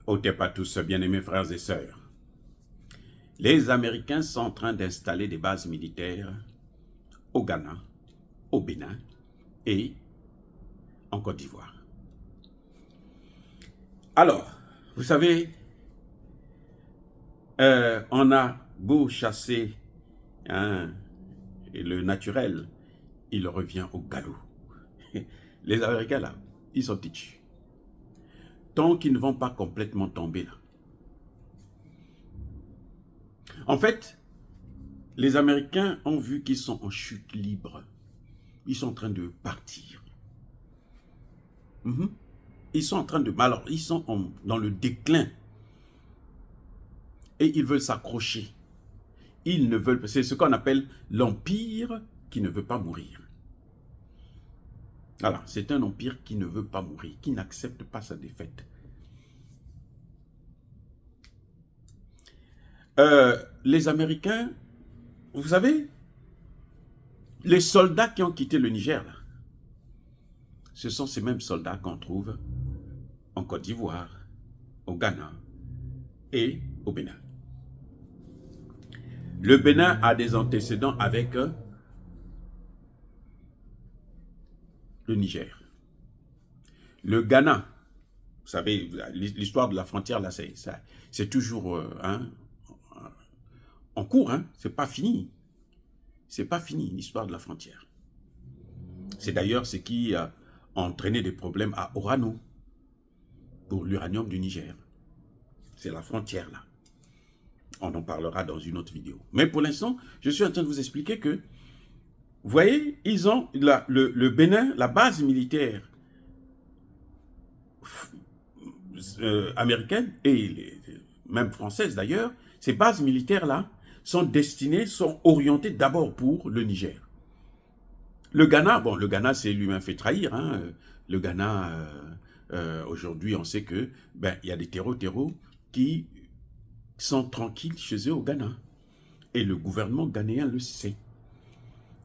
Ôtez pas tous, bien-aimés frères et sœurs. Les Américains sont en train d'installer des bases militaires au Ghana, au Bénin et en Côte d'Ivoire. Alors, vous savez, on a beau chasser hein, le naturel, il revient au galop. Les Américains, là, ils sont têtus. Tant qu'ils ne vont pas complètement tomber, là. En fait, les Américains ont vu qu'ils sont en chute libre. Ils sont en train de partir. Ils sont en train de... Alors, ils sont dans le déclin. Et ils veulent s'accrocher. Ils ne veulent... C'est ce qu'on appelle l'empire qui ne veut pas mourir. Voilà, c'est un empire qui ne veut pas mourir, qui n'accepte pas sa défaite. Les Américains, vous savez, les soldats qui ont quitté le Niger, là, ce sont ces mêmes soldats qu'on trouve en Côte d'Ivoire, au Ghana et au Bénin. Le Bénin a des antécédents avec le Niger. Le Ghana, vous savez, l'histoire de la frontière, là, c'est toujours en cours, hein, c'est pas fini. C'est pas fini, l'histoire de la frontière. C'est d'ailleurs ce qui a entraîné des problèmes à Orano, pour l'uranium du Niger. C'est la frontière, là. On en parlera dans une autre vidéo. Mais pour l'instant, je suis en train de vous expliquer que, vous voyez, ils ont le Bénin, la base militaire américaine, et même française d'ailleurs, ces bases militaires-là sont destinées, sont orientées d'abord pour le Niger. Le Ghana, bon, le Ghana s'est lui-même fait trahir. Hein. Le Ghana, aujourd'hui, on sait que il y a des terreaux qui sont tranquilles chez eux au Ghana. Et le gouvernement ghanéen le sait.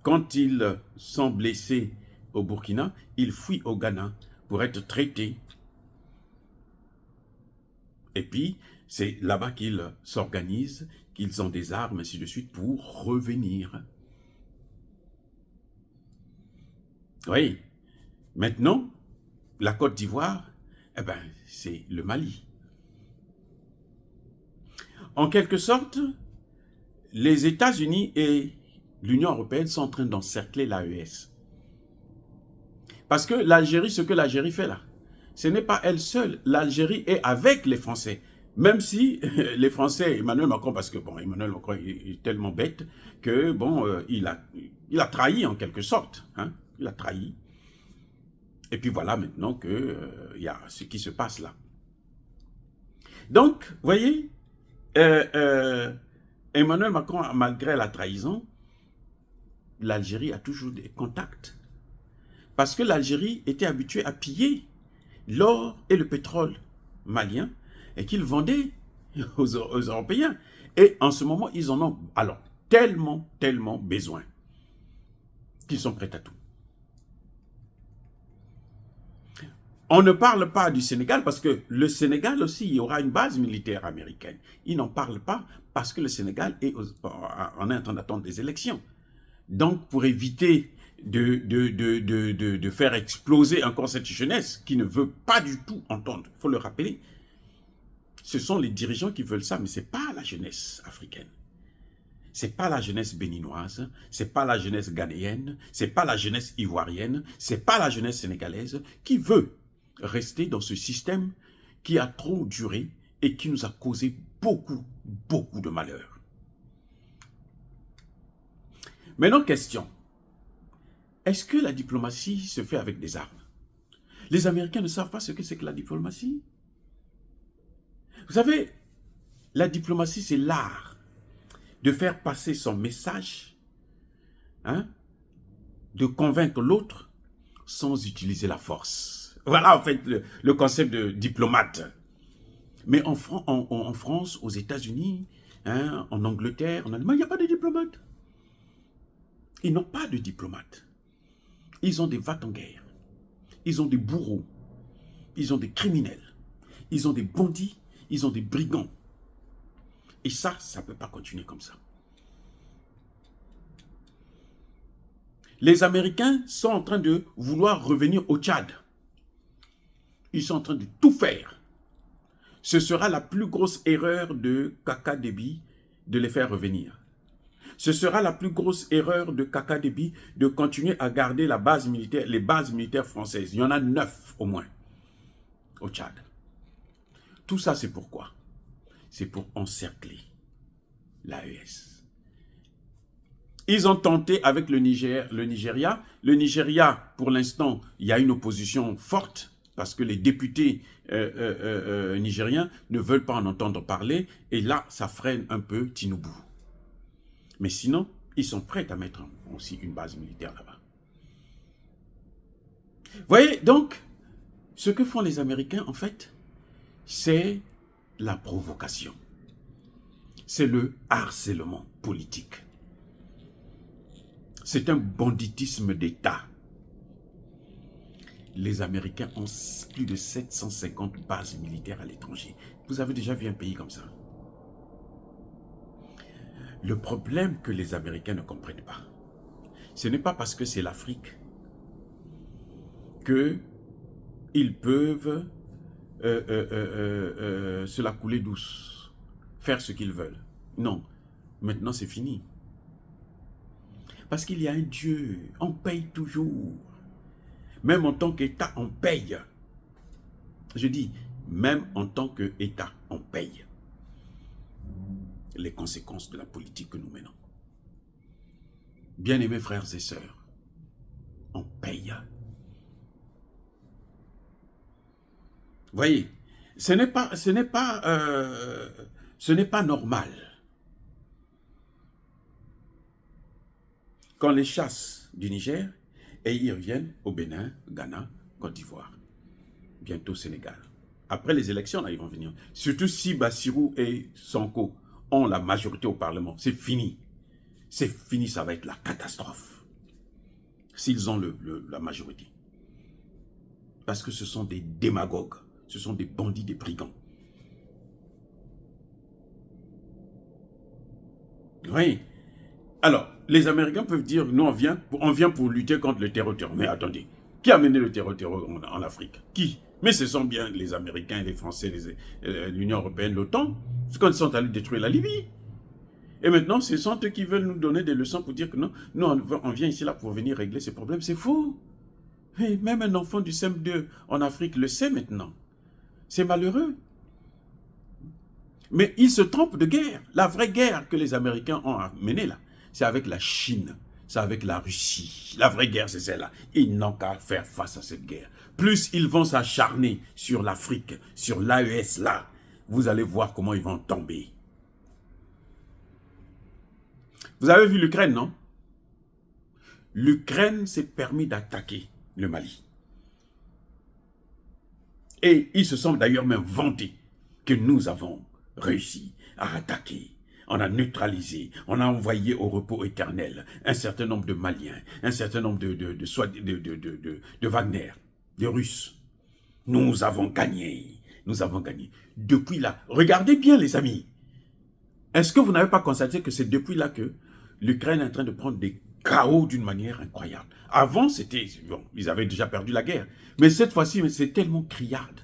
Quand ils sont blessés au Burkina, ils fuient au Ghana pour être traités. Et puis, c'est là-bas qu'ils s'organisent, qu'ils ont des armes, ainsi de suite, pour revenir. Oui. Maintenant, la Côte d'Ivoire, eh ben, c'est le Mali. En quelque sorte, les États-Unis et l'Union européenne sont en train d'encercler l'AES. Parce que l'Algérie, ce que l'Algérie fait là, ce n'est pas elle seule. L'Algérie est avec les Français. Même si les Français, Emmanuel Macron, parce que bon, Emmanuel Macron est tellement bête que bon, il a trahi en quelque sorte. Hein, il a trahi. Et puis voilà maintenant que il y a ce qui se passe là. Donc, vous voyez, Emmanuel Macron, malgré la trahison, l'Algérie a toujours des contacts. Parce que l'Algérie était habituée à piller l'or et le pétrole malien et qu'ils vendaient aux Européens. Et en ce moment, ils en ont alors tellement besoin qu'ils sont prêts à tout. On ne parle pas du Sénégal parce que le Sénégal aussi, il y aura une base militaire américaine. Ils n'en parlent pas parce que le Sénégal est en train d'attendre des élections. Donc, pour éviter de faire exploser encore cette jeunesse qui ne veut pas du tout entendre, il faut le rappeler, ce sont les dirigeants qui veulent ça, mais ce n'est pas la jeunesse africaine. Ce n'est pas la jeunesse béninoise, ce n'est pas la jeunesse ghanéenne, ce n'est pas la jeunesse ivoirienne, ce n'est pas la jeunesse sénégalaise qui veut rester dans ce système qui a trop duré et qui nous a causé beaucoup de malheur. Maintenant, question. Est-ce que la diplomatie se fait avec des armes? Les Américains ne savent pas ce que c'est que la diplomatie. Vous savez, la diplomatie, c'est l'art de faire passer son message, hein, de convaincre l'autre sans utiliser la force. Voilà en fait le concept de diplomate. Mais en France, aux États-Unis, hein, en Angleterre, en Allemagne, il n'y a pas de diplomate. Ils n'ont pas de diplomate. Ils ont des va-t-en-guerre. Ils ont des bourreaux. Ils ont des criminels. Ils ont des bandits Ils ont des brigands. Et ça ne peut pas continuer comme ça. Les Américains sont en train de vouloir revenir au Tchad. Ils sont en train de tout faire. Ce sera la plus grosse erreur de Kaka Déby de les faire revenir. Ce sera la plus grosse erreur de Kaka Déby de continuer à garder la base militaire, les bases militaires françaises. Il y en a 9 au moins au Tchad. Tout ça, c'est pourquoi? C'est pour encercler l'AES. Ils ont tenté avec le Nigeria. Le Nigeria, pour l'instant, il y a une opposition forte parce que les députés nigériens ne veulent pas en entendre parler. Et là, ça freine un peu Tinubu. Mais sinon, ils sont prêts à mettre aussi une base militaire là-bas. Vous voyez, donc, ce que font les Américains, en fait, c'est la provocation. C'est le harcèlement politique. C'est un banditisme d'État. Les Américains ont plus de 750 bases militaires à l'étranger. Vous avez déjà vu un pays comme ça? Le problème que les Américains ne comprennent pas, ce n'est pas parce que c'est l'Afrique qu'ils peuvent se la couler douce, faire ce qu'ils veulent. Non, maintenant c'est fini. Parce qu'il y a un Dieu, on paye toujours. Même en tant qu'État, on paye. Je dis, même en tant qu'État, on paye les conséquences de la politique que nous menons. Bien-aimés frères et sœurs, on paye. Voyez, ce n'est pas normal. Quand les chassent du Niger, et ils reviennent au Bénin, Ghana, Côte d'Ivoire, bientôt Sénégal. Après les élections, là, ils vont venir. Surtout si Bassirou et Sonko ont la majorité au Parlement. C'est fini. C'est fini, ça va être la catastrophe. S'ils ont la majorité. Parce que ce sont des démagogues. Ce sont des bandits, des brigands. Oui. Alors, les Américains peuvent dire, nous, on vient pour lutter contre le terror. Mais attendez, qui a mené le terror en Afrique? Qui? Mais ce sont bien les Américains, les Français, l'Union européenne, l'OTAN. C'est quand ils sont allés détruire la Libye. Et maintenant, ce sont eux qui veulent nous donner des leçons pour dire que non, nous, on vient ici là pour venir régler ces problèmes. C'est faux. Et même un enfant du CM2 en Afrique le sait maintenant. C'est malheureux. Mais ils se trompent de guerre. La vraie guerre que les Américains ont menée là, c'est avec la Chine, c'est avec la Russie. La vraie guerre, c'est celle-là. Ils n'ont qu'à faire face à cette guerre. Plus ils vont s'acharner sur l'Afrique, sur l'AES là, vous allez voir comment ils vont tomber. Vous avez vu l'Ukraine, non? L'Ukraine s'est permis d'attaquer le Mali. Et ils se sont d'ailleurs même vantés que nous avons réussi à attaquer. On a neutralisé, on a envoyé au repos éternel un certain nombre de Maliens, un certain nombre de Wagner, de Russes. Nous avons gagné, nous avons gagné. Depuis là, regardez bien les amis. Est-ce que vous n'avez pas constaté que c'est depuis là que l'Ukraine est en train de prendre des chaos d'une manière incroyable? Avant, c'était, bon, ils avaient déjà perdu la guerre. Mais cette fois-ci, c'est tellement criarde.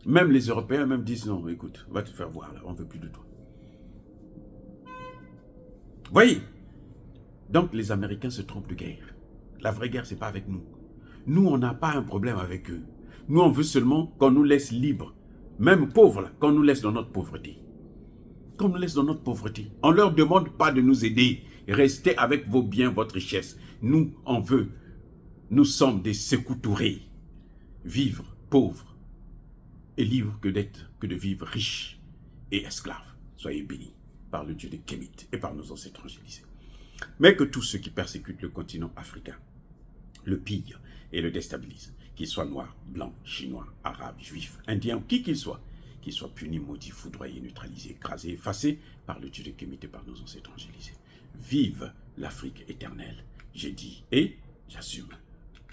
Même les Européens même disent, non, écoute, va te faire voir là, on ne veut plus de toi. Voyez? Donc les Américains se trompent de guerre. La vraie guerre, ce n'est pas avec nous. Nous, on n'a pas un problème avec eux. Nous, on veut seulement qu'on nous laisse libres. Même pauvres, là, qu'on nous laisse dans notre pauvreté. Qu'on nous laisse dans notre pauvreté. On ne leur demande pas de nous aider. Restez avec vos biens, votre richesse. Nous, on veut. Nous sommes des Sékou Touré. Vivre pauvres et libres que de vivre riches et esclaves. Soyez bénis par le Dieu de Kémit et par nos ancêtres angélisés. Mais que tous ceux qui persécutent le continent africain le pillent et le déstabilisent, qu'ils soient noirs, blancs, chinois, arabes, juifs, indiens, qui qu'ils soient punis, maudits, foudroyés, neutralisés, écrasés, effacés par le Dieu de Kémit et par nos ancêtres angélisés. Vive l'Afrique éternelle, j'ai dit et j'assume.